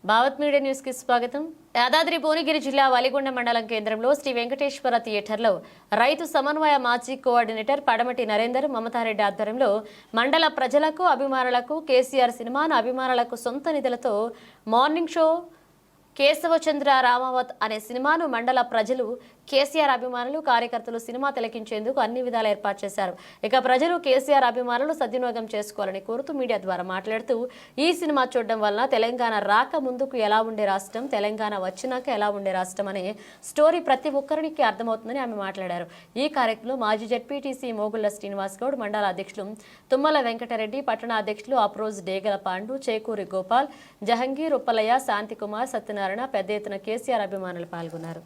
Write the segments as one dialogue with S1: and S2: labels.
S1: Bhavat media news కి స్వాగతం. యాదాద్రి భువనగిరి జిల్లా వలిగొండ మండలం కేంద్రంలో శ్రీ వెంకటేశ్వర థియేటర్లో రైతు సమన్వయ మాజీ కోఆర్డినేటర్ పడమటి నరేందర్ మమతారెడ్డి ఆధ్వర్యంలో మండల ప్రజలకు అభిమానులకు కేసీఆర్ సినిమాను అభిమానులకు సొంత నిధులతో మార్నింగ్ షో కేశవచంద్ర రామావత్ అనే సినిమాను మండల ప్రజలు కేసీఆర్ అభిమానులు కార్యకర్తలు సినిమా తిలకించేందుకు అన్ని విధాలు ఏర్పాటు చేశారు. ఇక ప్రజలు కేసీఆర్ అభిమానులు సద్వినియోగం చేసుకోవాలని కోరుతూ మీడియా ద్వారా మాట్లాడుతూ ఈ సినిమా చూడడం వలన తెలంగాణ రాక ముందుకు ఎలా ఉండే రాష్ట్రం, తెలంగాణ వచ్చినాక ఎలా ఉండే రాష్ట్రం అనే స్టోరీ ప్రతి ఒక్కరికి అర్థమవుతుందని ఆమె మాట్లాడారు. ఈ కార్యక్రమంలో మాజీ జెడ్పీటీసీ మోగుళ్ల శ్రీనివాస్ గౌడ్, మండల అధ్యక్షులు తుమ్మల వెంకటరెడ్డి, పట్టణ అధ్యక్షులు అప్రోజ్ డేగల పాండు, చేకూరి గోపాల్, జహంగీర్, ఉప్పలయ్య, శాంతికుమార్, సత్యనారాయణ పెద్ద ఎత్తున కేసీఆర్ అభిమానులు పాల్గొన్నారు.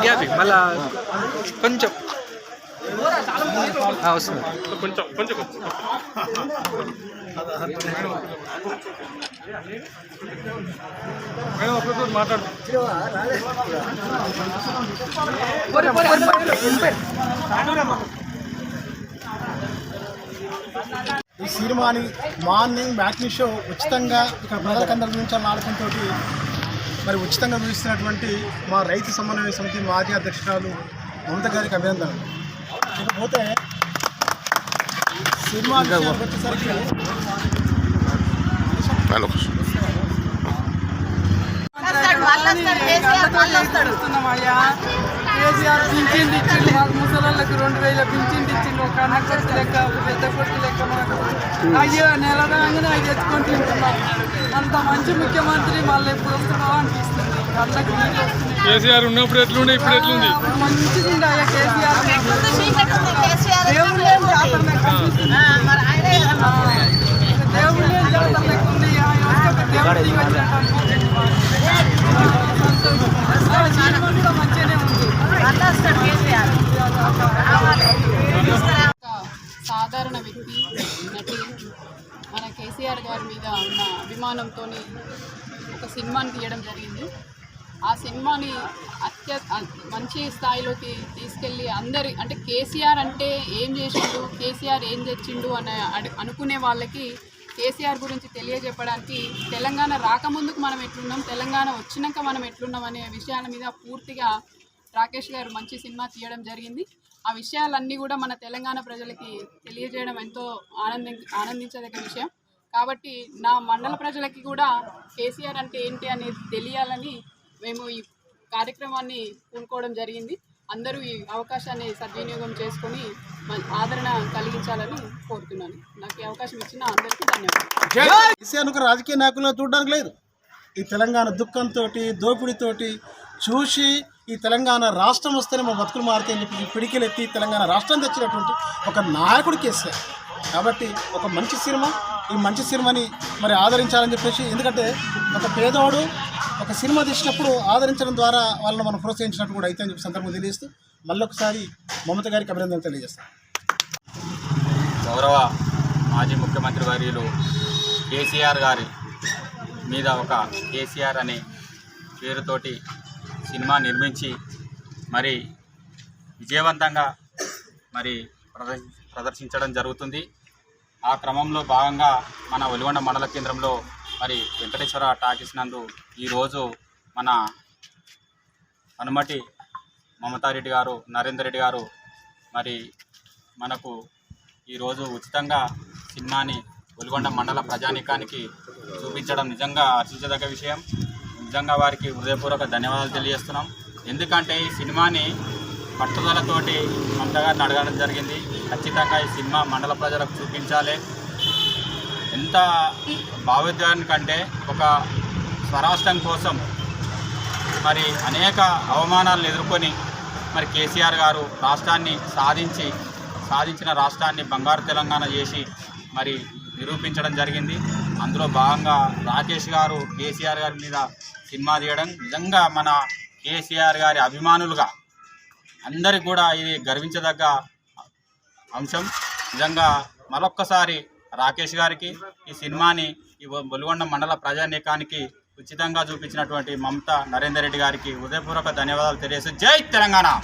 S2: గ్యాప్ మళ్ళా కొంచెం వస్తుంది కొంచెం మాట్లాడు.
S3: ఈ సినిమాని మార్నింగ్ మ్యాట్నీ షో ఉచితంగా ఇక్కడ ప్రజలకందరి గురించి ఆలోచనతో మరి ఉచితంగా చూపిస్తున్నటువంటి మా రైతు సమన్వయ సమితి మాజీ అధ్యక్షురాలు మమత గారికి అభినందనలు. ఇకపోతే సినిమా వచ్చేసరికి
S4: కేసీఆర్ పింఛన్ ఇచ్చిండు మాకు ముసలాళ్ళకి 2000 పింఛన్ ఇచ్చిండు. ఒక అన్న కొడుకు లెక్క, ఒక పెద్ద కొడుకు లెక్క మాకు అయ్యో నెల రాగానే అవి తెచ్చుకొని తింటున్నాం. అంత మంచి ముఖ్యమంత్రి మళ్ళీ ఎప్పుడు వస్తున్నావా అనిపిస్తుంది. కళ్ళకి నీళ్ళు వస్తున్నాయి.
S2: కేసీఆర్ ఉన్నప్పుడు ఎట్లుండే, ఇప్పుడు ఎట్లుంది?
S4: మంచిది అయ్యా కేసీఆర్. దేవుళ్ళే జాతర లెక్క అనిపిస్తుంది. దేవుళ్ళే జాతర లెక్క ఉంది. దేవుడికి వచ్చినట్టు అనిపించింది. కూడా మంచిగానే ఉంది.
S5: సాధారణ వ్యక్తి, నటి మన కేసీఆర్ గారి మీద ఉన్న అభిమానంతో ఒక సినిమాని తీయడం జరిగింది. ఆ సినిమాని మంచి స్థాయిలోకి తీసుకెళ్ళి అందరి అంటే కేసీఆర్ అంటే ఏం చేసిండు, కేసీఆర్ ఏం తెచ్చిండు అని అనుకునే వాళ్ళకి కేసీఆర్ గురించి తెలియజెప్పడానికి తెలంగాణ రాకముందుకు మనం ఎట్లున్నాం, తెలంగాణ వచ్చినాక మనం ఎట్లున్నాం అనే విషయాల మీద పూర్తిగా రాకేష్ గారు మంచి సినిమా తీయడం జరిగింది. ఆ విషయాలన్నీ కూడా మన తెలంగాణ ప్రజలకి తెలియజేయడం ఎంతో ఆనందించదగ్గ విషయం. కాబట్టి నా మండల ప్రజలకి కూడా కేసీఆర్ అంటే ఏంటి అనేది తెలియాలని మేము ఈ కార్యక్రమాన్ని పూనుకోవడం జరిగింది. అందరూ ఈ అవకాశాన్ని సద్వినియోగం చేసుకొని ఆదరణ కలిగించాలని కోరుతున్నాను. నాకు ఈ అవకాశం ఇచ్చిన అందరికీ ధన్యవాదాలు.
S3: కేసీఆర్ రాజకీయ నాయకులను చూడడానికి లేదు. ఈ తెలంగాణ దుఃఖంతో, దోపిడితోటి చూసి ఈ తెలంగాణ రాష్ట్రం వస్తేనే మా బతుకులు మారుతాయని చెప్పి పిడికిలెత్తి తెలంగాణ రాష్ట్రం తెచ్చినటువంటి ఒక నాయకుడు కేసీఆర్. కాబట్టి ఒక మంచి సినిమా, ఈ మంచి సినిమాని మరి ఆదరించాలని చెప్పేసి, ఎందుకంటే ఒక పేదవాడు ఒక సినిమా తీసినప్పుడు ఆదరించడం ద్వారా వాళ్ళని మనం ప్రోత్సహించినట్టు కూడా అయితే అని చెప్పి సందర్భం తెలియజేస్తూ మళ్ళొకసారి మమత గారికి అభినందనలు తెలియజేస్తాం.
S6: గౌరవ మాజీ ముఖ్యమంత్రి వర్యులు కేసీఆర్ గారి మీద ఒక కేసీఆర్ అనే పేరుతోటి సినిమా నిర్మించి మరి విజయవంతంగా మరి ప్రదర్శించడం జరుగుతుంది. ఆ క్రమంలో భాగంగా మన ఒలిగొండ మండల కేంద్రంలో మరి వెంకటేశ్వర టాకీస్ నందు ఈరోజు మన హనుమటి మమతారెడ్డి గారు, నరేందర్ రెడ్డి గారు మరి మనకు ఈరోజు ఉచితంగా సినిమాని ఒలిగొండ మండల ప్రజానీకానికి చూపించడం నిజంగా హర్షించదగ్గ విషయం. నిజంగా వారికి హృదయపూర్వక ధన్యవాదాలు తెలియజేస్తున్నాం. ఎందుకంటే ఈ సినిమాని పట్టుదలతోటి మమతా గారిని అడగడం జరిగింది. ఖచ్చితంగా ఈ సినిమా మండల ప్రజలకు చూపించాలి. ఎంత భావోద్వేగానికంటే ఒక స్వరాష్ట్రం కోసం మరి అనేక అవమానాలను ఎదుర్కొని మరి కేసీఆర్ గారు రాష్ట్రాన్ని సాధించిన రాష్ట్రాన్ని బంగారు తెలంగాణ చేసి మరి నిరూపించడం జరిగింది. అందులో భాగంగా రాకేష్ గారు కేసీఆర్ గారి మీద సినిమా తీయడం నిజంగా మన కేసీఆర్ గారి అభిమానులుగా అందరికి కూడా ఇది గర్వించదగ్గ అంశం. నిజంగా మరొక్కసారి రాకేష్ గారికి ఈ సినిమాని ఈ వెలుగొండ మండల ప్రజానీకానికి ఉచితంగా చూపించినటువంటి మమతా నరేందర్ రెడ్డి గారికి హృదయపూర్వక ధన్యవాదాలు తెలియజేస్తూ జై తెలంగాణ.